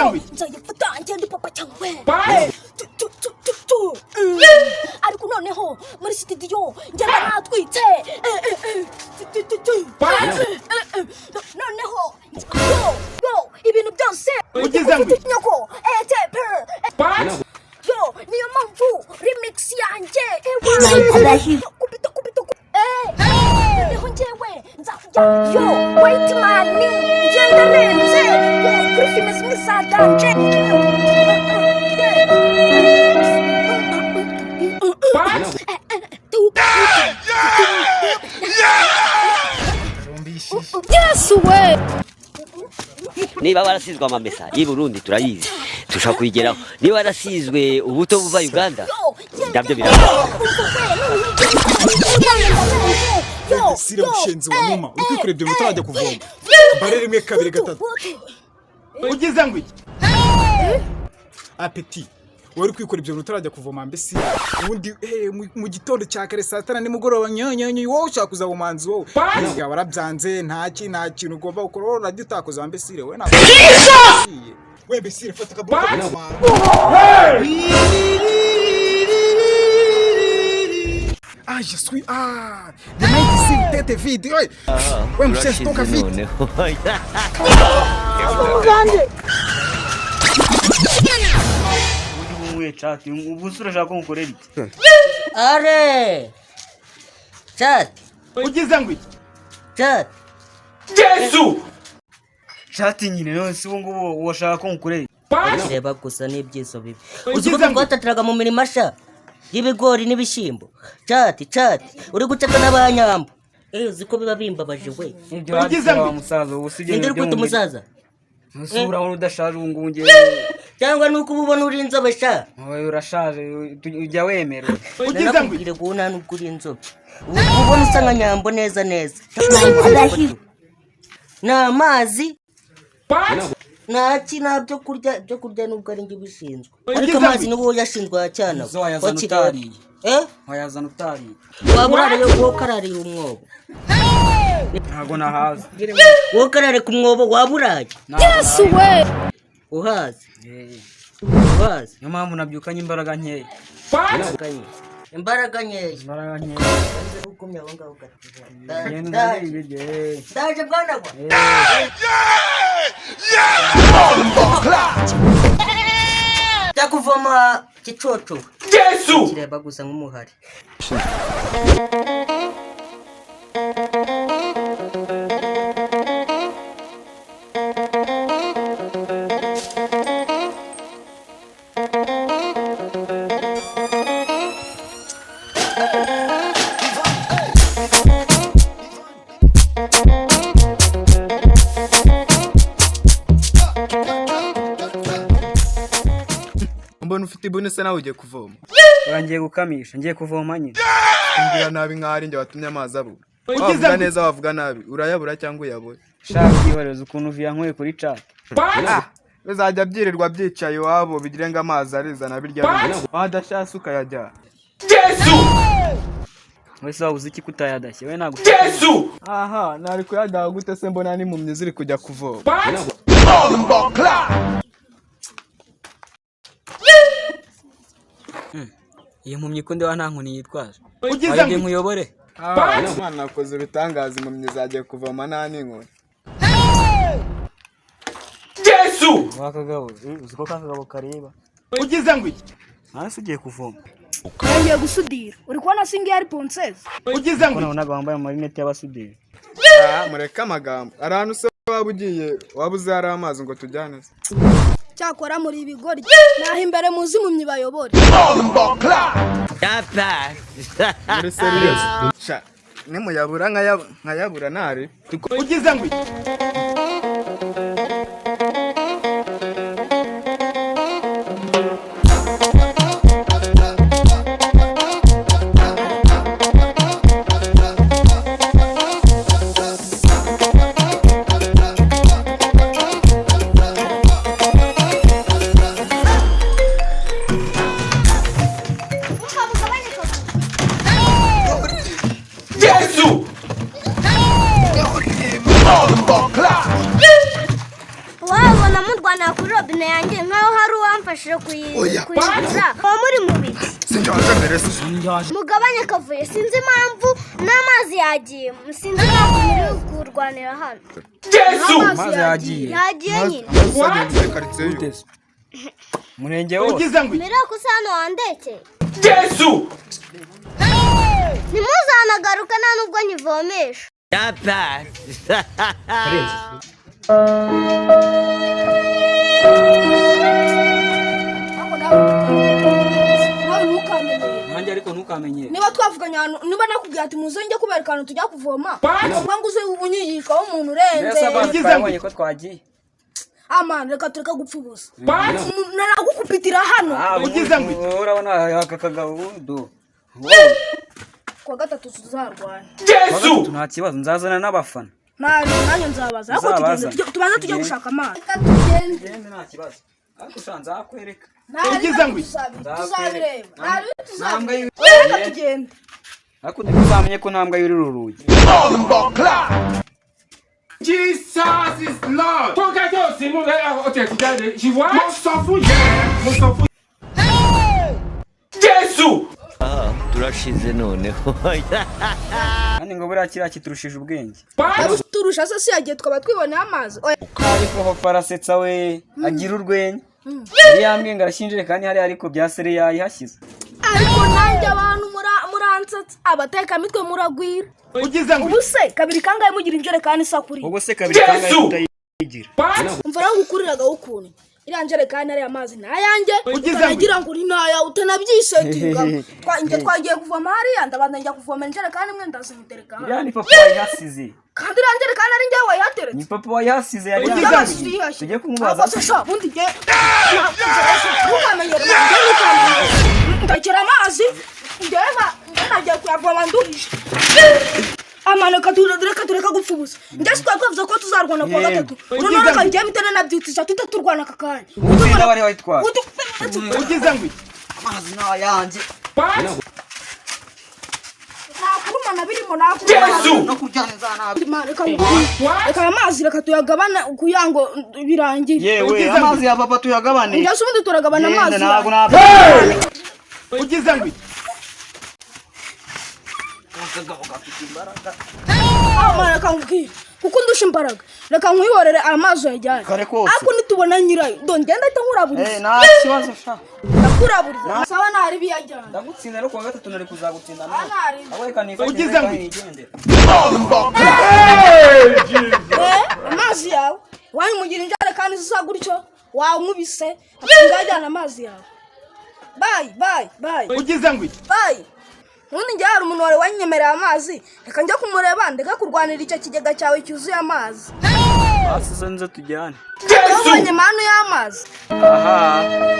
ngo nzayifata ngende papa cyangwa ariko noneho muri studio ngenda natwitse noneho ibintu byose ugeze ngo nyoko yo niyo mpamvu remix yanjye kubita noneho njyewe nzakujya yo white man ngenda renze yo kuri filime zimwe zadanje Yes we niba warasizwe amamesa y'i Burundi turayizi tushaka kuyigeraho niba warasizwe ubuto buva Uganda ndabyo biraba sire mushenzi wa nyuma uri kwikorera ibyo mutarajya kuvoma bare rimwe kabiri gatatu ugeze ngo iki apeti wari kwikorera ibyo mutarajya kuvoma mbese ubundi mu gitondo cya kare saa 5 nimugoroba nyanyanya wowe ushaka kuza umanzi wowe ntabwo warabyanze nta kintu ugomba gukora radio utakoza mbese we ntabwo we mbese fata kaboko je suis de mec ici tête vide ouais me cherche ton café chat ubusura shaka umukorera iki are chat ugeze ngo iki chat Yesu chat nyine none si ubungubu washaka umukorera reba gusa n'ibyiso bibi uzi ko twatatiraga mu mirimo asha y'ibigori n'ibishimbo chat uri gucaka n'abanyambo uzi ko biba bimbabaje we ibyo wa musaza ubusige ninde uri umusaza usura aho udashaje ubungubu ngiye cyangwa nuko ubona uri inzobe sha wowe urashaje ujya wemera nakubwire ko nta nubwo uri inzobe ubona usa nka nyambo neza n'amazi nta byo kurya nubwo ari njye ubishinzwe ariko amazi nibo yashinzwe cyane wayazana utariye waba urariye wowe karariye umwobo ntago nahaza wowe karare ku mwobo waba uraye Yesu we uhaze niyo mpamvu nabyukanye imbaraga nkeya imbaraga nkeya ukumye aho ngaho ndaje bwana bwa ndakuvoma kicoco Yesu kireba gusa nk'umuhari mbona ufite ibunese nawe ugiye kuvoma urangiye gukamisha ngiye kuvoma nyine kumbwira nabi nk'ahari njye watumye amazi abura wavuga neza wavuga nabi urayabura cyangwa uyabura shaka kwihoreza ukuntu viya nkuye kuri chat bizajya byirirwa byicaye iwabo bigire ngo amazi arizana birya wadashasi ukayajyana Yesu wese wabuze iki kutayadashye we ntabwo Yesu aha nari kuyadaha gute se mbona ni mumye ziri kujya kuvoma iyi mpumyi ko ndewa nta nkoni yitwaje ugeze ngo nkuyobore mwana nakoze ibitangaza impumyi zagiye kuvoma nta n'inkoni Yesu wakagabo uzi ko kakagabo kareba ugeze ngo iki hasi ugiye kuvoma ngiye gusudira uri kubona singi ari princess ugeze ngo nabonaga wambaye amarinete y'abasuderi mureka amagambo arantu se waba ugiye waba uzi hari amazi ngo tujyane se cyakora muri ibigori naho imbere muzi mumyi bayobore muri serious sha nimuyabura nkayabura nari ugeze ngo Yesu! telefone yanjye nkaho hari uwamfashije kuyigura uba muri mu biki mugabanye akavuye sinzi impamvu n'amazi yagiye sinzi impamvu muri kurwanira hano Amazi yagiye nyine Murenge wose Miracle usa hano wandeke ntimuzanagaruke nta nubwo nyivomesha nawe ntukamenye nanjye ariko ntukamenye niba twavuganye ahantu niba nakubwira ati muze njye kubereka ahantu tujya kuvoma cyangwa ngo uze unyigisha w'umuntu urenze twabonye ko twagiye amana reka tureka gupfa ubusa naragukupitira hano urabona aka kagabo kuwa gatatu tuzarwana nta kibazo nzazana n'abafana nanjye nzabaza ariko tubanza tujye gushaka amazi reka tugende nta kibazo ariko usanze akwereka tuzabireba reka tugende ariko ntuzamenye ko ntambwa yurira urugi Jesus is Lord. Ton gars c'est mon tu vois? On s'en fout, on s'en fout. Jésus! turashize noneho kandi ngo buriya kiriya kiturushije ubwenge turusha se si yagiye twaba twiboneye amazi ariko ho farasetsa we agira urwenya yari yambwiye ngo arashinjire kandi hari ariko bya sere yayihashyize ariko nanjye abantu muransetsa abatekamitwe muragwira ubu se kabiri kangahe mugira injerekani isakuriye ubwo se kabiri kangahe tutayigira umva nawe ngukuriragaho ukuntu iriya njerekani ariya mazi ni ayanjye utanagira ngo uri naya utanabyisetinga twagiye kuvoma hariya ndabanza njya kuvoma injerekani imwe ndazimutereka hano iriya ni papa wayihasize kandi iriya njerekani ari njyewe wayihateretse ni papa wayihasize yari yahasize tujye kumubaza sha bundi njye ntukamenyere ndakira amazi ndeba nagiye kuyavoma nduhije amana reka tureka gupfa ubusa njye si twavuze ko tuzarwana kuwa gatatu noneho reka njyewe mitene nabyutisha tuta turwana aka kanya ubwira wari wayitwara ugize ngo amazi ni ayanjye nakurumana birimo nakurumana no kujyana nzanabi reka amazi reka tuyagabana kugira ngo birangire yewe amazi ya papa tuyagabane njye si ubundi turagabana amazi ntabwo nabyo ugize ngo reka nkubwire kuko ndusha imbaraga reka nkwihorere amazi yajyanye kare kose ariko nitubona nyirayo ngenda ahita nkuraburiza nta kibazo sha ndakuraburiza saba ntari biyajyana ndagutsinda ariko kuwa gatatu nari kuzagutsinda nawe ntari abo reka ugize ngo nigendere amazi yawe wanyimugira injerekani zisa gutyo wankubise ngajyana amazi yawe bayi ugize ngo bayi ubundi njye hari umuntu wari wanyemereye amazi reka njya kumureba ndeka kurwanira icyo kigega cyawe cyuzuye amazi hasi nze tujyane wabonye manu y'amazi aha